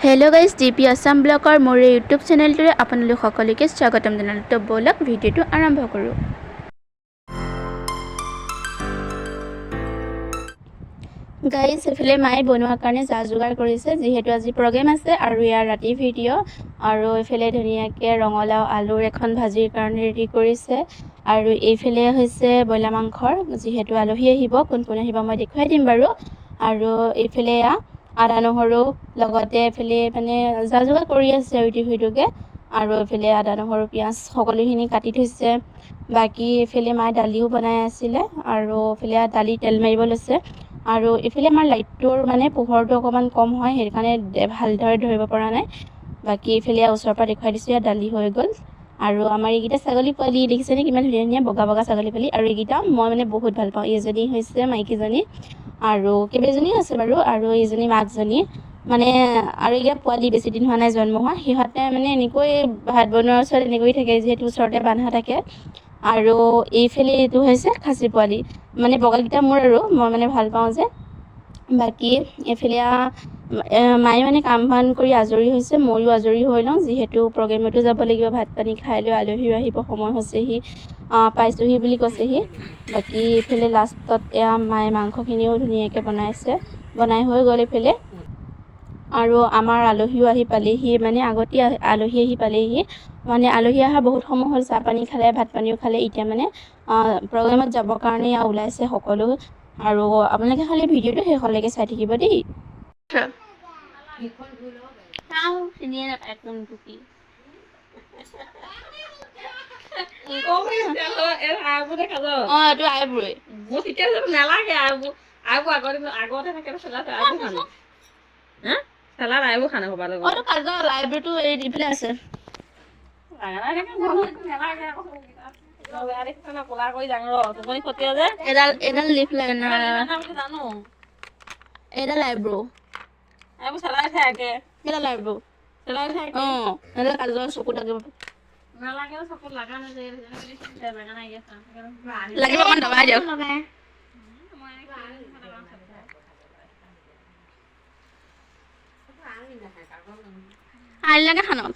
Hello guys DP Assam blogger मोर YouTube चेनेलটোৰে আপোনালোক সকলোকে স্বাগতম জনালো। তো বলক ভিডিওটো আৰম্ভ কৰোঁ। গাইস এফালে মায়ে বনোৱাৰ কাৰণে যা যোগাৰ কৰিছে, যিহেতু আজি প্ৰগ্ৰেম আছে আৰু ইয়াৰ ৰাতি ভিডিঅ'। আৰু এফালে ধুনীয়াকৈ ৰঙালাও আলুৰ এখন ভাজিৰ কাৰণে ৰেডি কৰিছে। আৰু এইফালে হৈছে ব্ৰইলাৰ মাংসৰ, যিহেতু আলহী আহিব, কোন কোন আহিব মই দেখুৱাই দিম বাৰু। আৰু এইফালে আদা নহৰু লগতে এফালে মানে যা যোগাৰ কৰি আছে আৰু ইটো আৰু এফালে আদা নহৰু পিঁয়াজ সকলোখিনি কাটি থৈছে। বাকী এফালে মায়ে দালিও বনাই আছিলে আৰু এফালে দালি তেল মাৰিব লৈছে। আৰু এফালে আমাৰ লাইটটোৰ মানে পোহৰটো অকণমান কম হয়, সেইকাৰণে ভালদৰে ধৰিব পৰা নাই। বাকী এফালে ওচৰৰ পৰা দেখুৱাই দিছোঁ, ইয়াত দালি হৈ গ'ল। আৰু আমাৰ এইকেইটা ছাগলী পোৱালি দেখিছেনে কিমান ধুনীয়া ধুনীয়া বগা বগা ছাগলী পোৱালি। আৰু এইকেইটা মই মানে বহুত ভাল পাওঁ। এইজনী হৈছে মাইকীজনী আৰু কেইবাজনীও আছে বাৰু, আৰু এইজনী মাকজনী মানে। আৰু এইকেইটা পোৱালি বেছি দিন হোৱা নাই জন্ম হোৱা। সিহঁতে মানে এনেকৈ ভাত বনোৱাৰ ওচৰত এনেকৈ থাকে, যিহেতু ওচৰতে বন্ধা থাকে। আৰু এইফালে এইটো হৈছে খাচী পোৱালি, মানে বগাকেইটা মোৰ আৰু মই মানে ভাল পাওঁ যে। বাকী এইফালে মায়ে মানে কাম বন কৰি আজৰি হৈছে, ময়ো আজৰি হৈ লওঁ, যিহেতু প্ৰগ্ৰেমতো যাব লাগিব। ভাত পানী খাই লৈ আলহীও আহিব, সময় হৈছেহি, পাইছোঁহি বুলি কৈছেহি। বাকী এইফালে লাষ্টত মায়ে মাংসখিনিও ধুনীয়াকৈ বনাই হৈ গ'ল এইফালে। আৰু আমাৰ আলহীও আহি পালেহি, মানে আগতে আলহী আহি পালেহি। মানে আলহী অহা বহুত সময় হ'ল, চাহ পানী খালে, ভাত পানীও খালে, এতিয়া মানে প্ৰগ্ৰেমত যাবৰ কাৰণে ওলাইছে সকলো। আৰু আপোনালোকে খালি ভিডিঅ'টো শেষলৈকে চাই থাকিব দেই। Salah lah, ibu kan aku baru. Oh, kalau live itu di mana sih? Edal live lah na. Edal live bro. Aku salah saya ke. Edal live bro. Salah saya ke. Oh, edal kalau suku lagi. Nalagi tu sokol lagan aja, jadi lagan aja. Lagi makan apa aja? Air lagi khanon.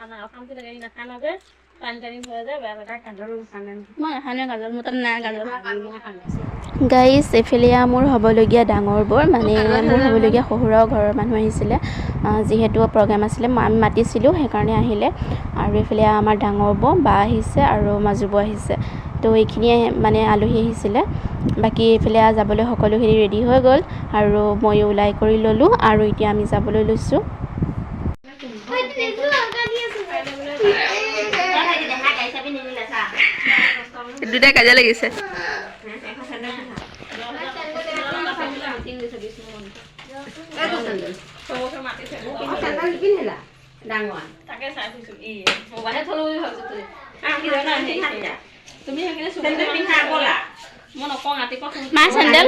Anak aku nanti lagi nak khanon deh. Pancing saja, biar mereka kandung khanon. Mana khanon kandung, mutan na kandung. Guys এফালে মোৰ হ'বলগীয়া ডাঙৰ বৰ, মানে মোৰ হ'বলগীয়া শহুৰৰ ঘৰৰ মানুহ আহিছিলে, যিহেতু প্ৰগ্ৰেম আছিলে, আমি মাতিছিলোঁ সেইকাৰণে আহিলে। আৰু এইফালে আমাৰ ডাঙৰ বা আহিছে আৰু মাজু বৌ আহিছে। তো এইখিনিয়ে মানে আলহী আহিছিলে। বাকী এইফালে যাবলৈ সকলোখিনি ৰেডি হৈ গ'ল আৰু ময়ো ওলাই কৰি ল'লোঁ। আৰু এতিয়া আমি যাবলৈ লৈছোঁ। দুটাই কাজিয়া লাগিছে। মা চেণ্ডেল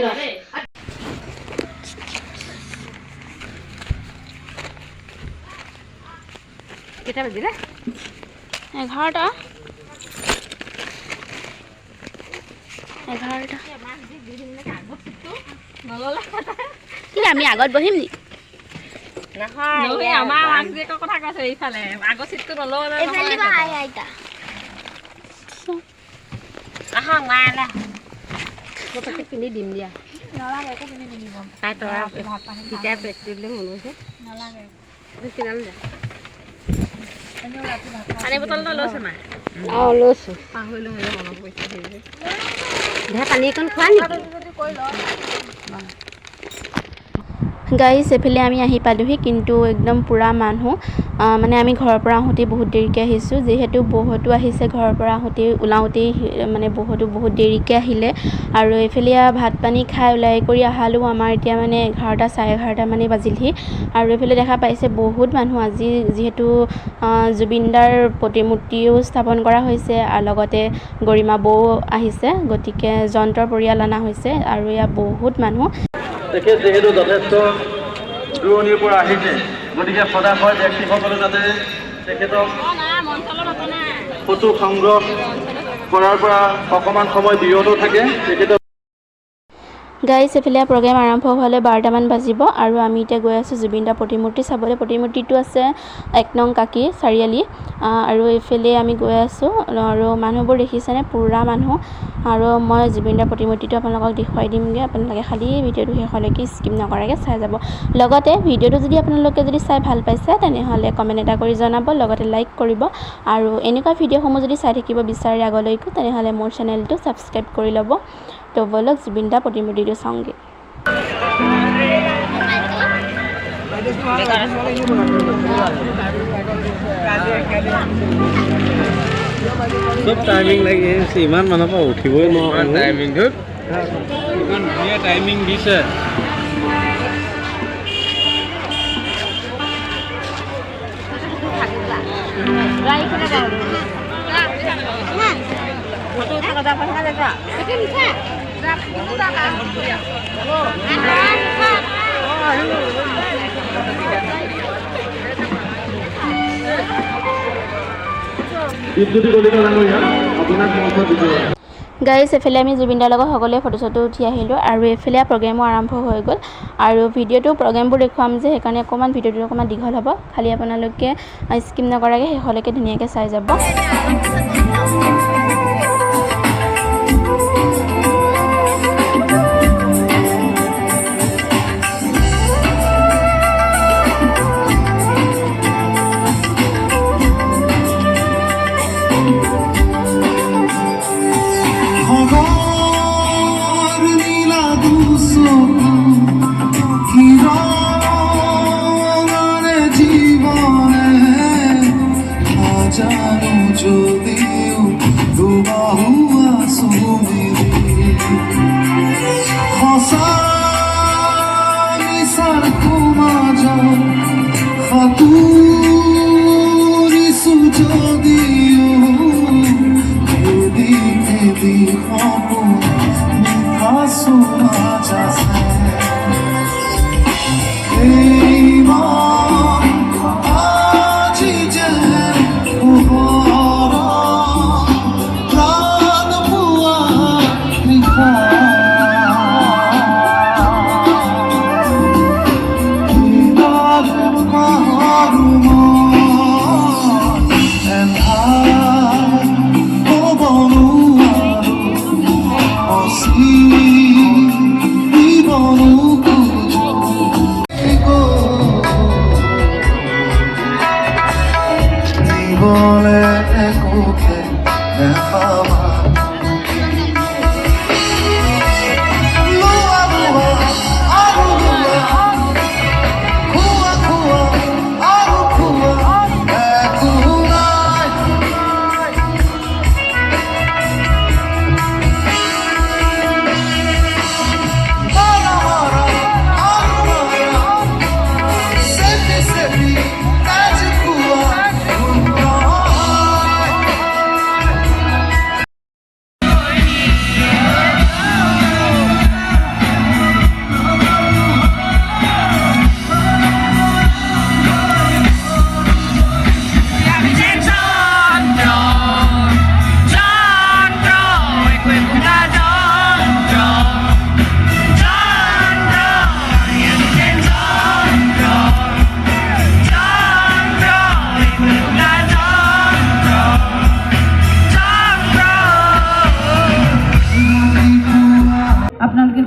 Kita berdiri. 11টা। আমি আগত বহিম নি? নহয় আমাৰ আগজেকৰ কথা কৈছে এইফালে। আগৰ সিটটো নল'লে এইফালে বা আইতা। আহা মালা। কপকে পিনি দিম দিয়া। নালাগে একো পিনি নিদিব। তাই তৰা কিটা পেট্ৰলে মন হৈছে। নালাগে। কিনাল দে। পানী বটলটো লৈছে মাই। লৈছো। পাহৰিলো মই মনত পৰিছে দেই। ধে পানী অকণ খোৱা নেকি? গাইজ এফালে আমি আহি পালোহি, কিন্তু একদম পূৰা মানুহ। মানে আমি ঘৰৰ পৰা আহোঁতেই বহুত দেৰিকৈ আহিছোঁ, যিহেতু বহুতো আহিছে। ঘৰৰ পৰা ওলাওঁতেই মানে বহুত দেৰিকৈ আহিলে। আৰু এইফালে ভাত পানী খাই ওলাই কৰি অহালৈও আমাৰ এতিয়া মানে 11টা চাৰে 11টা মানে বাজিলহি। আৰু এইফালে দেখা পাইছে বহুত মানুহ আজি, যিহেতু জুবিনদাৰ প্ৰতিমূৰ্তিও স্থাপন কৰা হৈছে, আৰু লগতে গৰিমা বৌ আহিছে, গতিকে যন্ত্ৰৰ পৰিয়াল অনা হৈছে। আৰু ইয়াত বহুত মানুহ। তেখেত যিহেতু যথেষ্ট দূৰণিৰ পৰা আহিছে, গতিকে সদাশয় ব্যক্তিসকলে যাতে তেখেতক ফটো সংগ্ৰহ কৰাৰ পৰা অকণমান সময় বিৰত থাকে। তেখেতক গাইজ এফালে প্ৰগ্ৰেম আৰম্ভ হ'লে 12টামান বাজিব আৰু আমি এতিয়া গৈ আছোঁ জুবিন দাৰ প্ৰতিমূৰ্তি চাবলৈ। প্ৰতিমূৰ্তিটো আছে 1 নং কাকি চাৰিআলি আৰু এইফালে আমি গৈ আছোঁ আৰু মানুহবোৰ দেখিছেনে পুৰা মানুহ আৰু মই জুবিন দাৰ প্ৰতিমূৰ্তিটো আপোনালোকক দেখুৱাই দিমগৈ। আপোনালোকে খালী ভিডিঅ'টো শেষলৈকে স্কিপ নকৰাকৈ চাই যাব। লগতে ভিডিঅ'টো যদি আপোনালোকে চাই ভাল পাইছে তেনেহ'লে কমেণ্ট এটা কৰি জনাব, লগতে লাইক কৰিব আৰু এনেকুৱা ভিডিঅ'সমূহ যদি চাই থাকিব বিচাৰে আগলৈকো তেনেহ'লে মোৰ চেনেলটো ছাবস্ক্ৰাইব কৰি ল'ব। তো বলক জুবিন দাৰ প্ৰতিমূৰ্তিটো চাওঁগৈ। চব টাইমিং লাগি আছে, ইমান মানুহৰ পৰা উঠিবই নোৱাৰোঁ। টাইমিংটোত ইমান ধুনীয়া টাইমিং দিছে। দীপজ্যোতি কলিতা ডাঙৰীয়া আপোনাক মঞ্চত দিছোঁ। গাইজ এফালে আমি জুবিন দাৰ লগত সকলোৱে ফটো চটো উঠি আহিলোঁ আৰু এইফালে প্ৰগ্ৰেমো আৰম্ভ হৈ গ'ল আৰু ভিডিঅ'টো প্ৰগ্ৰেমবোৰ দেখুৱাম যে সেইকাৰণে অকণমান ভিডিঅ'টো অকণমান দীঘল হ'ব। খালি আপোনালোকে স্কিপ নকৰাকৈ শেষলৈকে ধুনীয়াকৈ চাই যাব।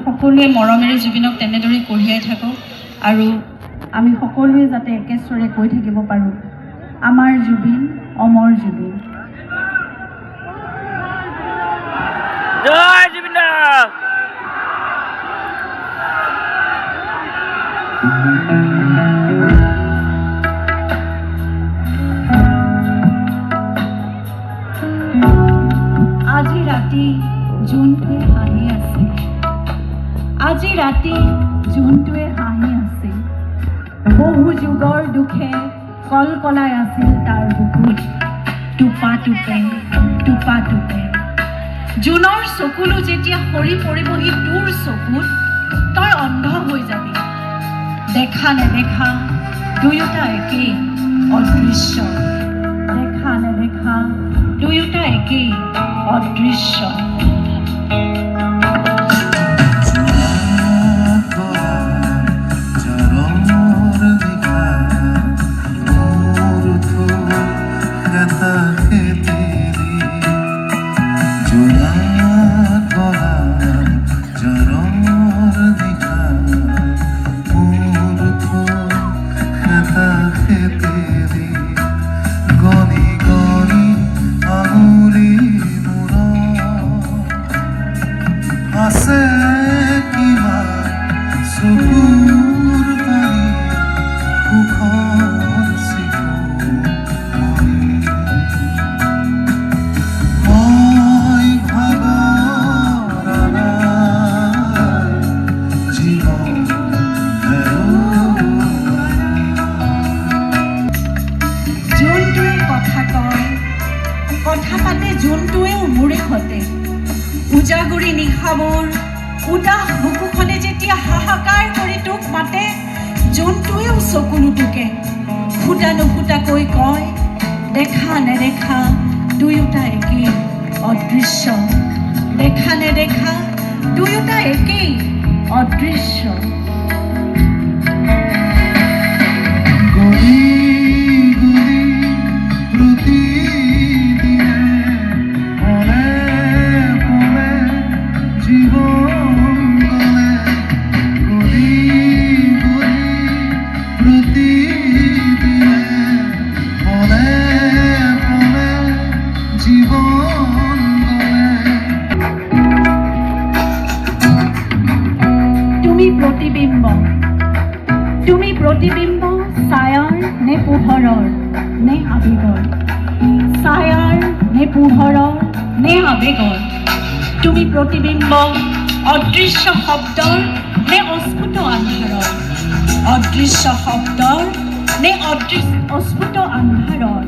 সকলোৱে মৰমেৰে জুবিনক তেনেদৰে কঢ়িয়াই থাকক আৰু আমি সকলোৱে যাতে একেস্বৰে কৈ থাকিব পাৰোঁ, আমাৰ জুবিন অমৰ জুবিন। জয় জুবিন দা। আজি ৰাতি জোনটোৱে হাঁহি আছে, আজি ৰাতি জোনটোৱে হাঁহি আছে, বহু যুগৰ দুখে কলকলাই আছিল তাৰ বুকুত, টোপা টোপে টোপা টোপে। জোনৰ চকুলো যেতিয়া সৰি পৰিবহি তোৰ চকুত, তই অন্ধ হৈ যাবি। দেখা নেদেখা দুয়োটা একেই অদৃশ্য, দেখা নেদেখা দুয়োটা একেই অদৃশ্য। মোৰ উদাস বুকুখনে যেতিয়া হাহাকাৰ কৰি তোক মাতে, জোনটোৱেও চকু নুটুকে, ফুটা নুফুটাকৈ কয় দেখা নেদেখা দুয়োটা একেই অদৃশ্য, দেখা নেদেখা দুয়োটা একেই অদৃশ্য। তুমি প্ৰতিবিম্ব ছায়াৰ নে পোহৰৰ নে আবেগৰ, ছায়াৰ নে পোহৰৰ নে আবেগৰ, তুমি প্ৰতিবিম্ব অদৃশ্য শব্দৰ নে অস্ফুট আন্ধাৰৰ, অদৃশ্য শব্দৰ নে অস্ফুট আন্ধাৰৰ।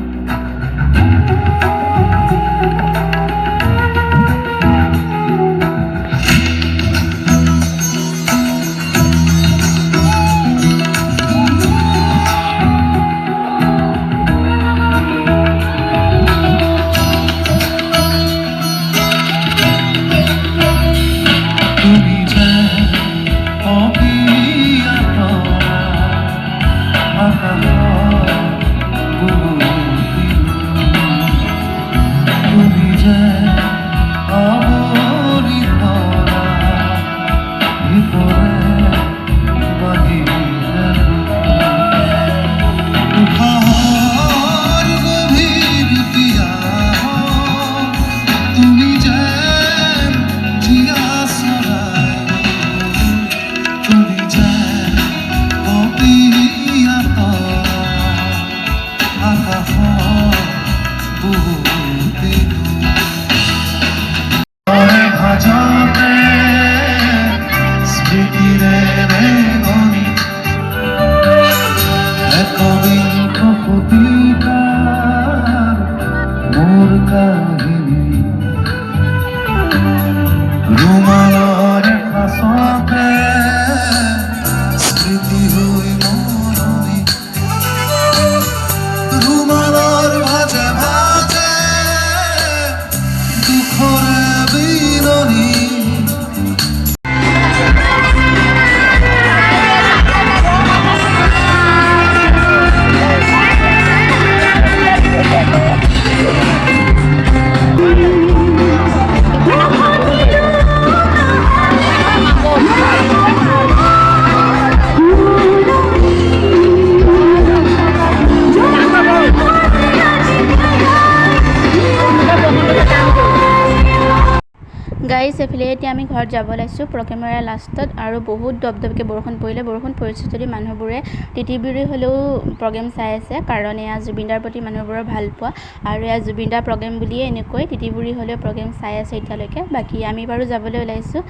গাইজ এফালে এতিয়া আমি ঘৰত যাব ওলাইছোঁ প্ৰগ্ৰেমৰ লাষ্টত, আৰু বহুত দপদপকৈ বৰষুণ পৰিলে। বৰষুণ পৰিছে যদি মানুহবোৰে তিতিবুৰি হ'লেও প্ৰগ্ৰেম চাই আছে, কাৰণ এয়া জুবিনদাৰ প্ৰতি মানুহবোৰৰ ভাল পোৱা, আৰু এয়া জুবিনদাৰ প্ৰগ্ৰেম বুলিয়ে এনেকৈ তিতিবুৰি হ'লেও প্ৰগ্ৰেম চাই আছে এতিয়ালৈকে। বাকী আমি বাৰু যাবলৈ ওলাইছোঁ,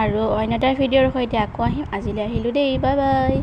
আৰু অন্য এটা ভিডিঅ'ৰ সৈতে আকৌ আহিম। আজিলৈ আহিলোঁ দেই, বাই বাই।